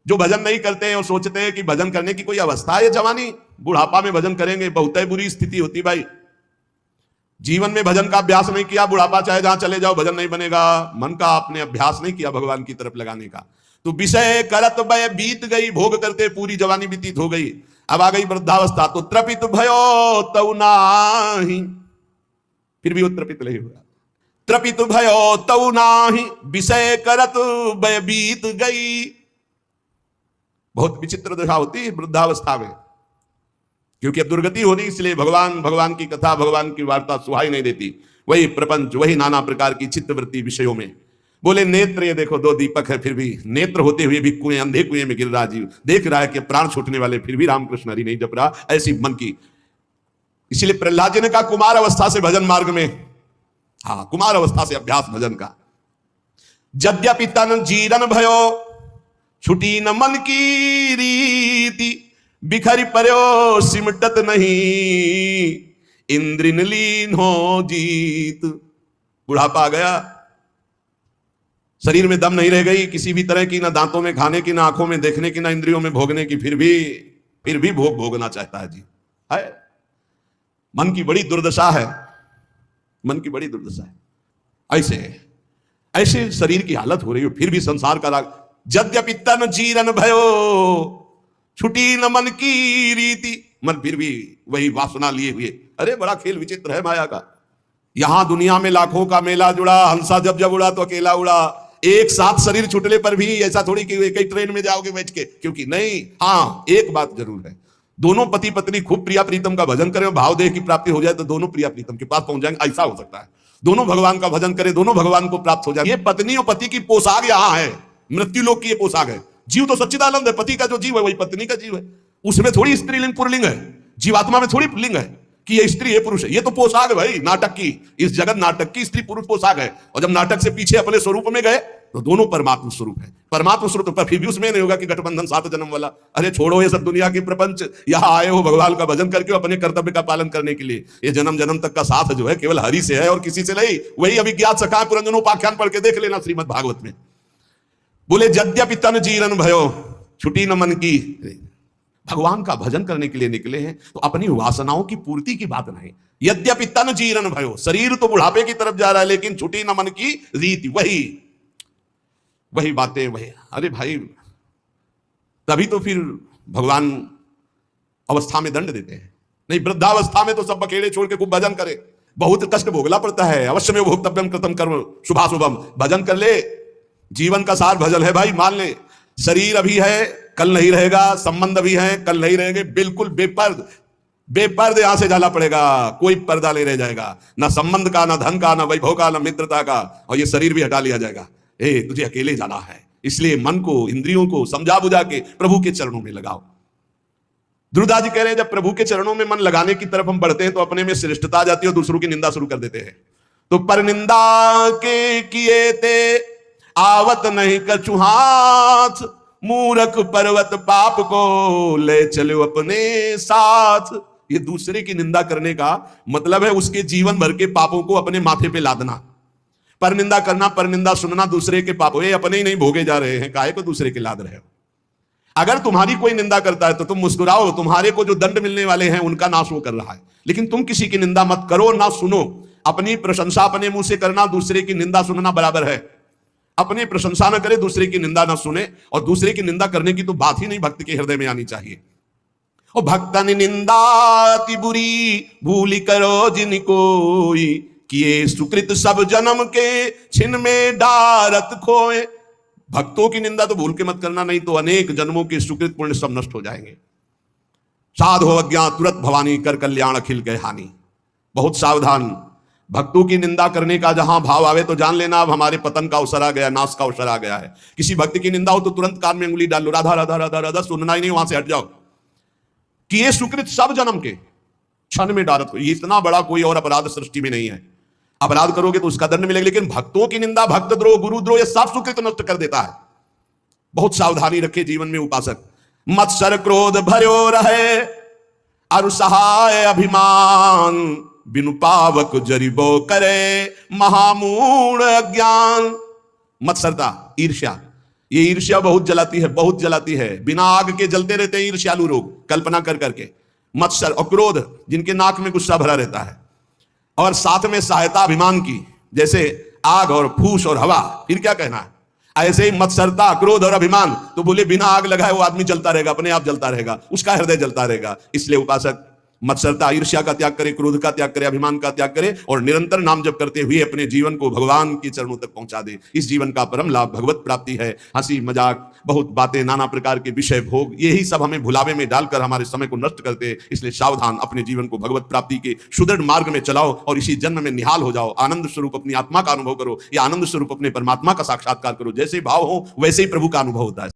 जो भजन नहीं करते हैं और सोचते हैं कि भजन करने की कोई अवस्था है जवानी, बुढ़ापा में भजन करेंगे, बहुत ही बुरी स्थिति होती भाई। जीवन में भजन का अभ्यास नहीं किया, बुढ़ापा चाहे जहां चले जाओ भजन नहीं बनेगा। मन का आपने अभ्यास नहीं किया भगवान की तरफ लगाने का, तो विषय करत बय बीत गई, भोग करते पूरी जवानी बीतीत हो गई। अब आ गई वृद्धावस्था, तो त्रपित भयो तऊ नाही, फिर भी वो त्रपित नहीं हुआ। त्रपित भयो तऊ नाही, विषय करत बय बीत गई। बहुत विचित्र दशा होती है वृद्धावस्था में, क्योंकि अब दुर्गति होनी, इसलिए भगवान की कथा, भगवान की वार्ता सुहाई नहीं देती। वही प्रपंच, वही नाना प्रकार की चित्तवृत्ति विषयों में। बोले नेत्र, ये देखो दो दीपक है, फिर भी नेत्र होते हुए भी कुएं, अंधे कुएं में गिर रहा जीव, देख रहा है कि प्राण छूटने वाले, फिर भी रामकृष्ण हरि नहीं जप रहा, ऐसी मन की। इसलिए प्रहलाद जी ने कहा कुमार अवस्था से भजन मार्ग में, हाँ कुमार अवस्था से अभ्यास भजन का। यद्यपि तन जीरन भयो, छुटी न मन की रीति, बिखरी पर्यो सिमटत नहीं, इंद्रिन लीन हो जीत। बुढ़ापा आ गया, शरीर में दम नहीं रह गई किसी भी तरह की, ना दांतों में खाने की, ना आंखों में देखने की, ना इंद्रियों में भोगने की, फिर भी भोग भोगना चाहता है जी। है मन की बड़ी दुर्दशा है, मन की बड़ी दुर्दशा है। ऐसे शरीर की हालत हो रही हो, फिर भी संसार का राग। यद्यपि तन जीरन भयो, छुटी न मन की रीति, मन फिर भी वही वासना लिए हुए। अरे बड़ा खेल विचित्र है माया का। यहां दुनिया में लाखों का मेला जुड़ा, हंसा जब जब उड़ा तो अकेला उड़ा। एक साथ शरीर छुटने पर भी ऐसा थोड़ी कि एक ही ट्रेन में जाओगे बैठ के, क्योंकि नहीं। हाँ एक बात जरूर है, दोनों पति पत्नी खूब प्रिया प्रीतम का भजन करें, भाव देह की प्राप्ति हो जाए तो दोनों प्रिया प्रीतम के पास पहुंच जाएंगे, ऐसा हो सकता है। दोनों भगवान का भजन करें, दोनों भगवान को प्राप्त हो जाए। ये पत्नी और पति की पोशाक यहां है, मृत्यु लोक की ये पोशाक है। जीव तो सच्चिदानंद है, पति का जो जीव है वही पत्नी का जीव है। उसमें थोड़ी स्त्रीलिंग पुरलिंग है, जीवात्मा में थोड़ी पुल्लिंग है कि ये स्त्री है पुरुष है। ये तो पोशाक है भाई नाटक की, इस जगत नाटक की स्त्री पुरुष पोशाक है। और जब नाटक से पीछे अपने स्वरूप में गए तो दोनों परमात्मा स्वरूप है। परमात्मा स्वरूप तो फिर भी उसमें नहीं होगा कि गठबंधन 7 जन्म वाला। अरे छोड़ो ये सब दुनिया की प्रपंच, यहां आए हो भगवान का भजन करके अपने कर्तव्य का पालन करने के लिए। ये जन्म जन्म तक का साथ जो है केवल हरि से है और किसी से नहीं। वही अभिज्ञात सखा पुरंजनोपाख्यान पढ़ के देख लेना श्रीमद् भागवत में। बोले यद्यपि तन जीरन भयो, छुटी न मन की। भगवान का भजन करने के लिए निकले हैं तो अपनी वासनाओं की पूर्ति की बात नहीं। यद्यपि तन जीरन भयो, शरीर तो बुढ़ापे की तरफ जा रहा है, लेकिन छुटी न मन की रीति, वही बातें वही। अरे भाई तभी तो फिर भगवान अवस्था में दंड देते हैं। नहीं वृद्धावस्था में तो सब बखेड़े छोड़ के खूब भजन करे, बहुत कष्ट भोगना पड़ता है। अवश्य में भोक्तव्यम कृतम कर्म शुभाशुभम, भजन कर ले। जीवन का सार भजन है भाई, मान ले। शरीर अभी है कल नहीं रहेगा, संबंध भी है कल नहीं रहेंगे, बिल्कुल बेपर्द यहां से जाना पड़ेगा, कोई पर्दा नहीं रह जाएगा, ना संबंध का, ना धन का, ना वैभव का, ना मित्रता का, और ये शरीर भी हटा लिया जाएगा। तुझे अकेले जाना है, इसलिए मन को इंद्रियों को समझा बुझा के प्रभु के चरणों में लगाओ। ध्रुवदास जी कह रहे हैं जब प्रभु के चरणों में मन लगाने की तरफ हम बढ़ते हैं तो अपने में श्रेष्ठता आ जाती है और दूसरों की निंदा शुरू कर देते हैं। तो पर निंदा के किए थे आवत नहीं कछु हाथ, मूर्ख पर्वत पाप को ले चलो अपने साथ। ये दूसरे की निंदा करने का मतलब है उसके जीवन भर के पापों को अपने माथे पे लादना। पर निंदा करना, पर निंदा सुनना दूसरे के पापों, ये अपने ही नहीं भोगे जा रहे हैं, काहे को दूसरे के लाद रहे हो। अगर तुम्हारी कोई निंदा करता है तो तुम मुस्कुराओ, तुम्हारे को जो दंड मिलने वाले हैं उनका नाश वो कर रहा है। लेकिन तुम किसी की निंदा मत करो, ना सुनो। अपनी प्रशंसा अपने मुंह से करना, दूसरे की निंदा सुनना बराबर है। अपनी प्रशंसा न करे, दूसरे की निंदा न सुने, और दूसरे की निंदा करने की तो बात ही नहीं भक्त के हृदय में आनी चाहिए। और भक्तन निंदा अति बुरी, भूली करो जिन कोई, किए सुकृत सब जन्म के छिन में डारत खोए। भक्तों की निंदा तो भूल के मत करना, नहीं तो अनेक जन्मों के सुकृत पुण्य सब नष्ट हो जाएंगे। साध हो अज्ञा तुरंत भवानी, कर कल्याण अखिल के हानि। बहुत सावधान। भक्तों की निंदा करने का जहां भाव आवे तो जान लेना अब हमारे पतन का अवसर आ गया, नाश का अवसर आ गया है। किसी भक्त की निंदा हो तो तुरंत कान में उंगली डाल लो, राधा राधा राधा राधा, सुनना ही नहीं, वहां से हट जाओ। कि ये सुकृत सब जन्म के क्षण में डारत हो। ये इतना बड़ा कोई और अपराध सृष्टि में नहीं है। अपराध करोगे तो उसका दंड मिलेगा, लेकिन भक्तों की निंदा, भक्त द्रोह, गुरु द्रोह, ये सब सुकृत नष्ट कर देता है। बहुत सावधानी रखे जीवन में उपासक। मत्सर क्रोध भर्यो रहे, अरु सहाय अभिमान, बिनु पावक जरिबो करे महामूढ़ अज्ञान। मत्सरता, ईर्ष्या, ये ईर्ष्या बहुत जलाती है, बहुत जलाती है। बिना आग के जलते रहते हैं ईर्ष्यालु लोग, कल्पना कर करके। मत्सर और क्रोध, जिनके नाक में गुस्सा भरा रहता है, और साथ में सहायता अभिमान की, जैसे आग और फूस और हवा, फिर क्या कहना है। ऐसे ही मत्सरता, क्रोध और अभिमान, तो बोले बिना आग लगाए वो आदमी जलता रहेगा, अपने आप जलता रहेगा, उसका हृदय जलता रहेगा। इसलिए उपासक मत्सरता, ईर्ष्या का त्याग करे, क्रोध का त्याग करे, अभिमान का त्याग करे, और निरंतर नाम जप करते हुए अपने जीवन को भगवान के चरणों तक पहुंचा दे। इस जीवन का परम लाभ भगवत प्राप्ति है। हंसी मजाक, बहुत बातें, नाना प्रकार के विषय भोग, यही सब हमें भुलावे में डालकर हमारे समय को नष्ट करते हैं। इसलिए सावधान, अपने जीवन को भगवत प्राप्ति के सुदृढ़ मार्ग में चलाओ और इसी जन्म में निहाल हो जाओ। आनंद स्वरूप अपनी आत्मा का अनुभव करो, या आनंद स्वरूप अपने परमात्मा का साक्षात्कार करो। जैसे भाव हो वैसे ही प्रभु का अनुभव होता है।